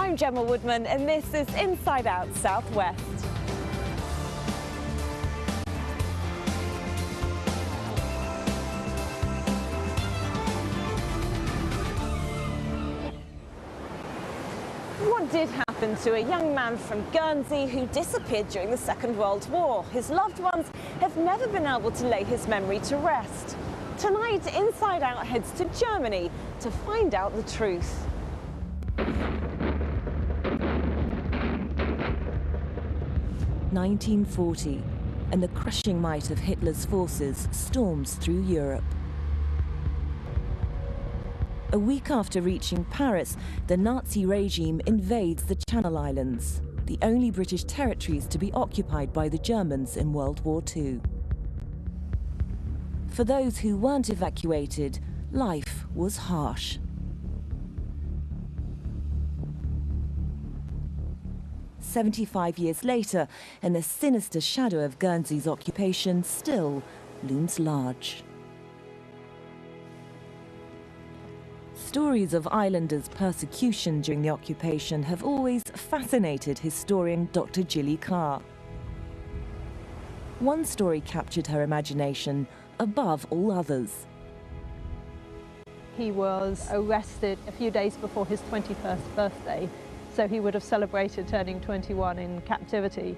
I'm Gemma Woodman and this is Inside Out Southwest. What did happen to a young man from Guernsey who disappeared during the Second World War? His loved ones have never been able to lay his memory to rest. Tonight, Inside Out heads to Germany to find out the truth. (1940), and the crushing might of Hitler's forces storms through Europe. A week after reaching Paris, the Nazi regime invades the Channel Islands, the only British territories to be occupied by the Germans in World War II. For those who weren't evacuated, life was harsh. 75 years later, and the sinister shadow of Guernsey's occupation still looms large. Stories of islanders' persecution during the occupation have always fascinated historian Dr. Gilly Carr. One story captured her imagination above all others. He was arrested a few days before his 21st birthday, so he would have celebrated turning 21 in captivity.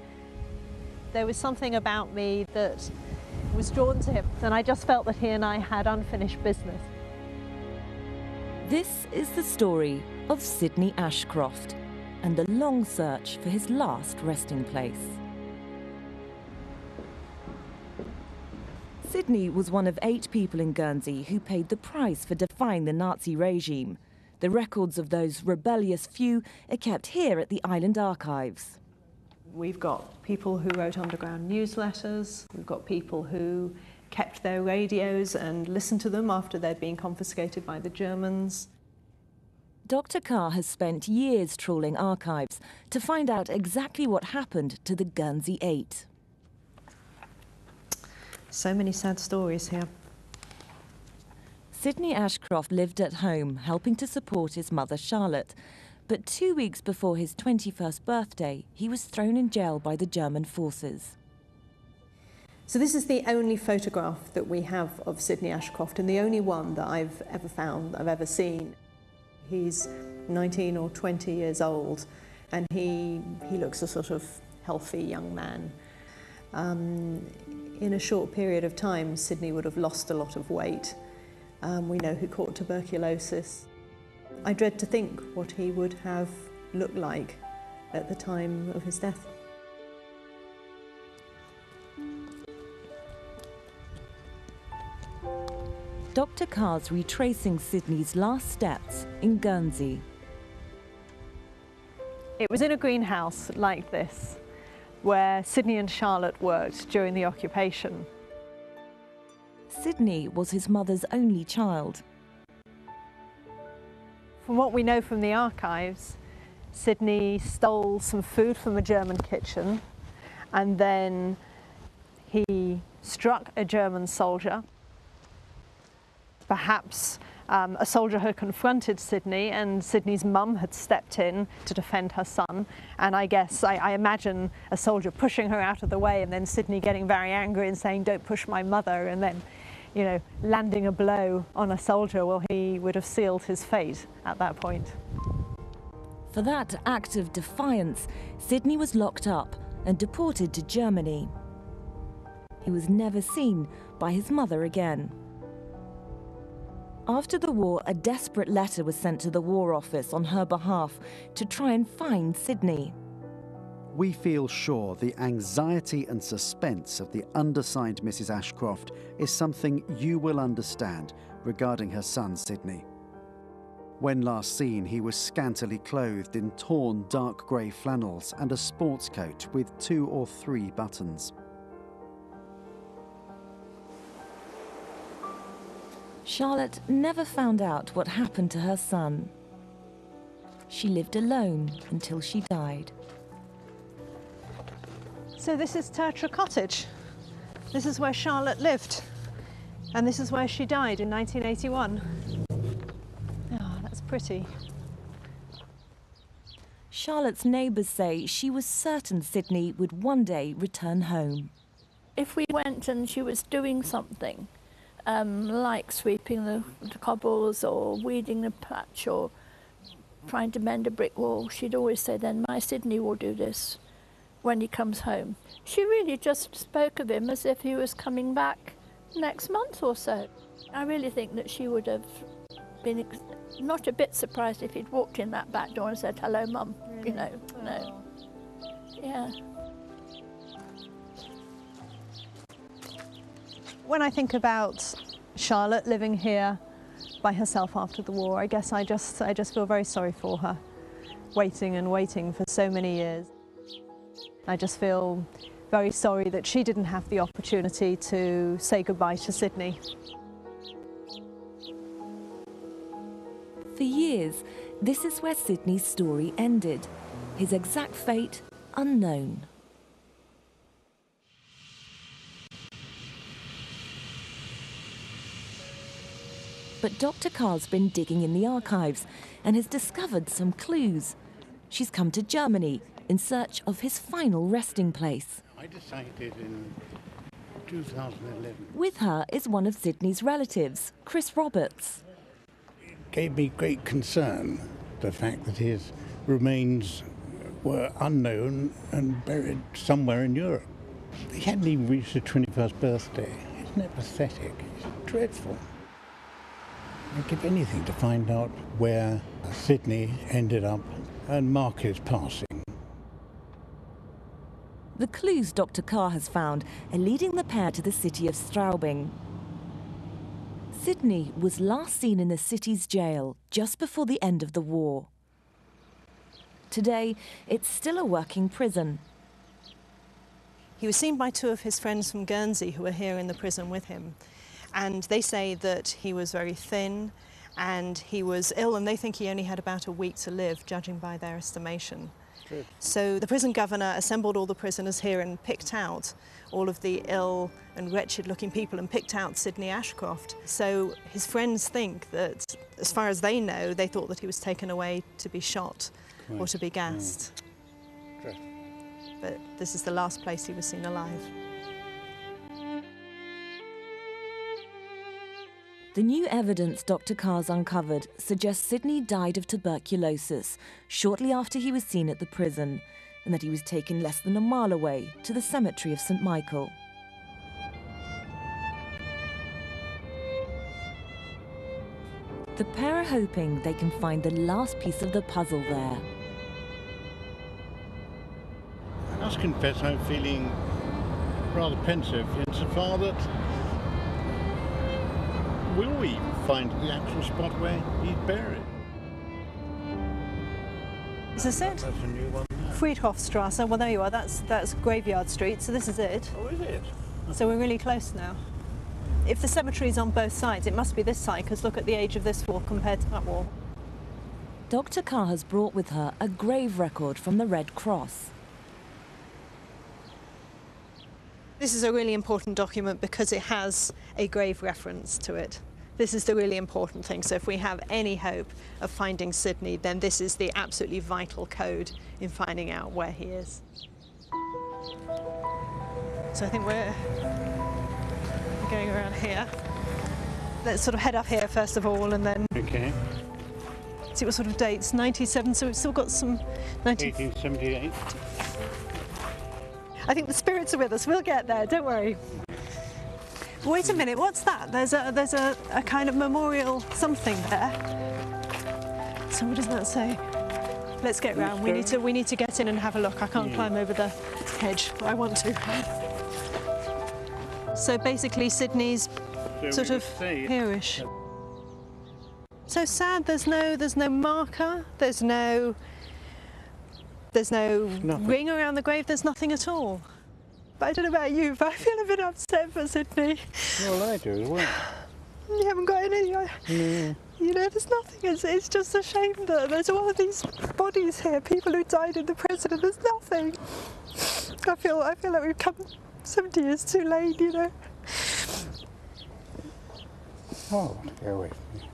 There was something about me that was drawn to him, and I just felt that he and I had unfinished business. This is the story of Sidney Ashcroft and the long search for his last resting place. Sidney was one of 8 people in Guernsey who paid the price for defying the Nazi regime. The records of those rebellious few are kept here at the island archives. We've got people who wrote underground newsletters, we've got people who kept their radios and listened to them after they'd been confiscated by the Germans. Dr. Carr has spent years trawling archives to find out exactly what happened to the Guernsey 8. So many sad stories here. Sidney Ashcroft lived at home, helping to support his mother Charlotte. But 2 weeks before his 21st birthday, he was thrown in jail by the German forces. So this is the only photograph that we have of Sidney Ashcroft, and the only one that I've ever found, I've ever seen. He's 19 or 20 years old, and he looks a sort of healthy young man. In a short period of time, Sidney would have lost a lot of weight. We know he caught tuberculosis. I dread to think what he would have looked like at the time of his death. Dr. Carr's retracing Sidney's last steps in Guernsey. It was in a greenhouse like this, where Sidney and Charlotte worked during the occupation. Sidney was his mother's only child. From what we know from the archives, Sidney stole some food from a German kitchen, and then he struck a German soldier. Perhaps a soldier had confronted Sidney, and Sidney's mum had stepped in to defend her son. And I guess, I imagine a soldier pushing her out of the way, and then Sidney getting very angry and saying, "Don't push my mother," and then, you know, landing a blow on a soldier. Well, he would have sealed his fate at that point. For that act of defiance, Sidney was locked up and deported to Germany. He was never seen by his mother again. After the war, a desperate letter was sent to the War Office on her behalf to try and find Sidney. We feel sure the anxiety and suspense of the undersigned Mrs. Ashcroft is something you will understand regarding her son, Sidney. When last seen, he was scantily clothed in torn dark grey flannels and a sports coat with 2 or 3 buttons. Charlotte never found out what happened to her son. She lived alone until she died. So this is Tertre Cottage. This is where Charlotte lived, and this is where she died in 1981. Oh, that's pretty. Charlotte's neighbours say she was certain Sydney would one day return home. If we went and she was doing something, like sweeping the cobbles or weeding the patch or trying to mend a brick wall, she'd always say, then my Sydney will do this when he comes home. She really just spoke of him as if he was coming back next month or so. I really think that she would have been not a bit surprised if he'd walked in that back door and said, hello, Mum, you know, no. Yeah. When I think about Charlotte living here by herself after the war, I guess I just feel very sorry for her, waiting and waiting for so many years. I just feel very sorry that she didn't have the opportunity to say goodbye to Sydney. For years, this is where Sydney's story ended. His exact fate unknown. But Dr. Carr's been digging in the archives and has discovered some clues. She's come to Germany in search of his final resting place. I decided in 2011. With her is one of Sydney's relatives, Chris Roberts. It gave me great concern, the fact that his remains were unknown and buried somewhere in Europe. He hadn't even reached his 21st birthday. Isn't it pathetic? It's dreadful. I'd give anything to find out where Sydney ended up and mark his passing. The clues Dr. Carr has found are leading the pair to the city of Straubing. Sydney was last seen in the city's jail just before the end of the war. Today, it's still a working prison. He was seen by two of his friends from Guernsey who were here in the prison with him. And they say that he was very thin and he was ill, and they think he only had about a week to live, judging by their estimation. Good. So the prison governor assembled all the prisoners here and picked out all of the ill and wretched-looking people and picked out Sydney Ashcroft. So his friends think that, as far as they know, they thought that he was taken away to be shot or to be gassed. But this is the last place he was seen alive. The new evidence Dr. Carr's uncovered suggests Sydney died of tuberculosis shortly after he was seen at the prison, and that he was taken less than a mile away to the cemetery of St. Michael. The pair are hoping they can find the last piece of the puzzle there. I must confess I'm feeling rather pensive insofar that will we find the actual spot where he's buried? Is this it? That's a new one now. Friedhofstrasse. Well, there you are. That's Graveyard Street. So this is it. Oh, is it? So we're really close now. If the cemetery's on both sides, it must be this side, because look at the age of this wall compared to that wall. Dr. Carr has brought with her a grave record from the Red Cross. This is a really important document because it has a grave reference to it. This is the really important thing. So if we have any hope of finding Sydney, then this is the absolutely vital code in finding out where he is. So I think we're going around here. Let's sort of head up here first of all, and then see what sort of dates. 97, so we've still got some 1878. I think the spirits are with us. We'll get there, don't worry. Wait a minute, what's that? There's a kind of memorial something there. So what does that say? Let's get round. We need to get in and have a look. I can't climb over the hedge. I want to. So basically Sydney's sort of here-ish. So sad. There's no marker. There's no ring around the grave. There's nothing at all. But I don't know about you, but I feel a bit upset for Sydney. Well, I do as well. You haven't got any. No. You know, there's nothing. It's just a shame that there's all of these bodies here, people who died in the prison, and there's nothing. I feel like we've come 70 years too late, you know. Oh, go away from me.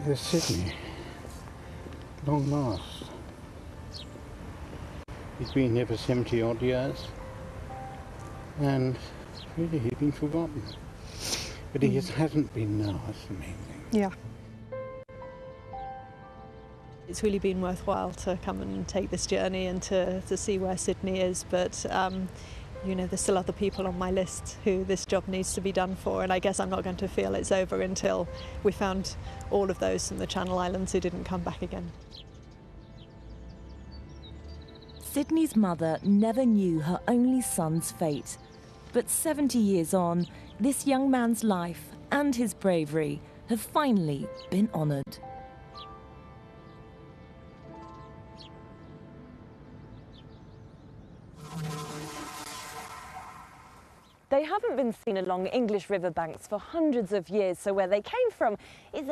There's Sydney. Long last. He's been here for 70 odd years. And really he's been forgotten. But he just hasn't been now, that's the main thing. Yeah. It's really been worthwhile to come and take this journey and to see where Sydney is, but you know, there's still other people on my list who this job needs to be done for, and I guess I'm not going to feel it's over until we found all of those from the Channel Islands who didn't come back again. Sydney's mother never knew her only son's fate. But 70 years on, this young man's life and his bravery have finally been honoured. They haven't been seen along English riverbanks for hundreds of years, so where they came from is